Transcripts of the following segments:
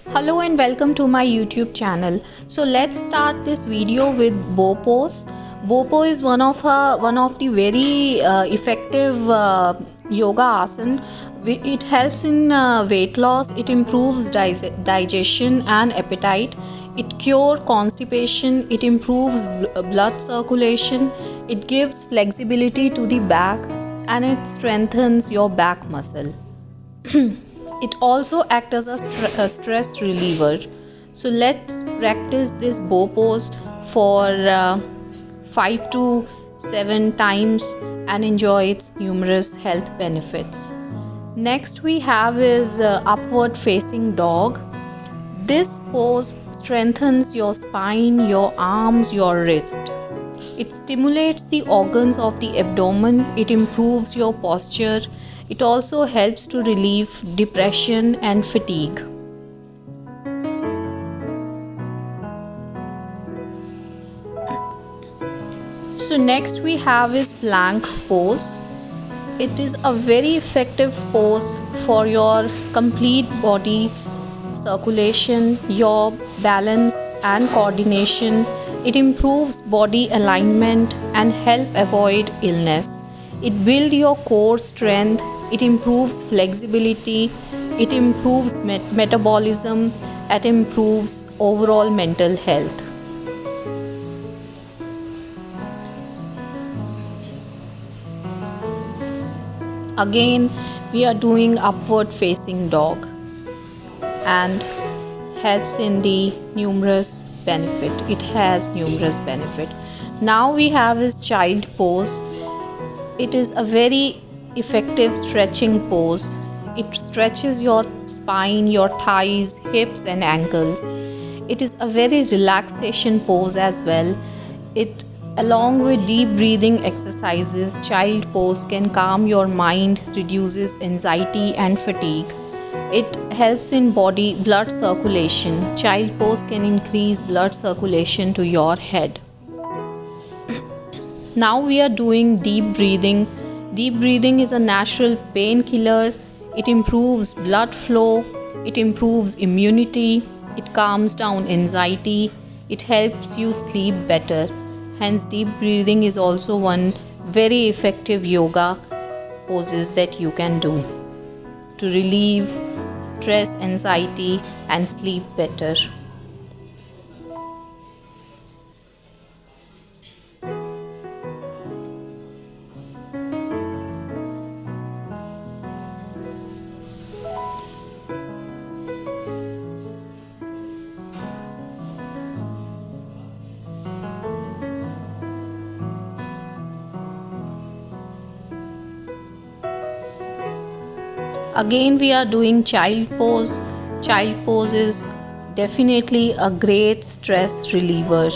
Hello and welcome to my YouTube channel. So let's start this video with bow pose. Bow pose is one of the very effective yoga asan. It helps in weight loss. It improves digestion and appetite. It cures constipation. It improves blood circulation. It gives flexibility to the back and it strengthens your back muscle. It also acts as a stress reliever. So let's practice this bow pose for 5 to 7 times and enjoy its numerous health benefits. Next we have is upward facing dog. This pose strengthens your spine, your arms, your wrist. It stimulates the organs of the abdomen. It improves your posture. It also helps to relieve depression and fatigue. So next we have is plank pose. It is a very effective pose for your complete body circulation, your balance and coordination. It improves body alignment and help avoid illness. It builds your core strength. It improves flexibility. It improves metabolism. It improves overall mental health. Again, we are doing upward facing dog and helps in the numerous benefit. It has numerous benefit. Now we have is child pose. It is a very effective stretching pose. It stretches your spine, your thighs, hips and ankles. It is a very relaxation pose as well. It, along with deep breathing exercises, child pose can calm your mind, reduces anxiety and fatigue. It helps in body blood circulation. Child pose can increase blood circulation to your head. Now we are doing deep breathing. Deep breathing is a natural painkiller. It improves blood flow. It improves immunity. It calms down anxiety. It helps you sleep better. Hence, deep breathing is also one very effective yoga poses that you can do to relieve stress, anxiety, and sleep better. Again, we are doing child pose. Child pose is definitely a great stress reliever.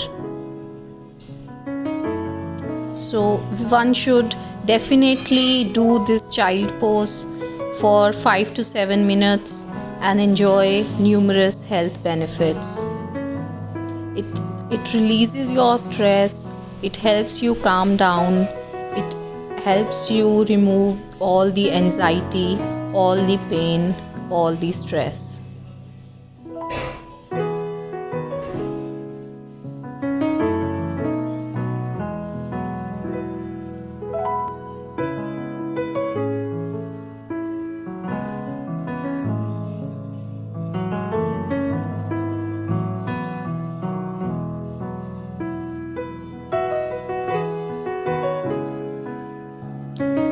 So one should definitely do this child pose for 5 to 7 minutes and enjoy numerous health benefits. It releases your stress. It helps you calm down. It helps you remove all the anxiety, all the pain, all the stress.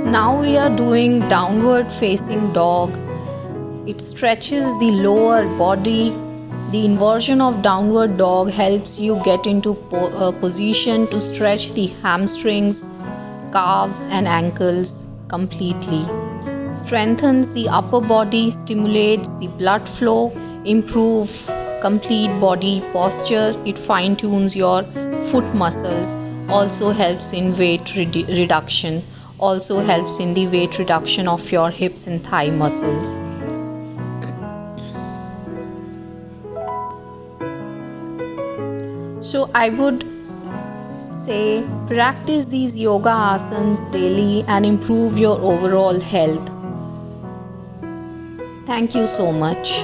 Now we are doing downward facing dog. It stretches the lower body. The inversion of downward dog helps you get into a position to stretch the hamstrings, calves and ankles completely. Strengthens the upper body, stimulates the blood flow, improve complete body posture. It fine tunes your foot muscles, also helps in weight reduction. Also helps in the weight reduction of your hips and thigh muscles. So I would say practice these yoga asanas daily and improve your overall health. Thank you so much.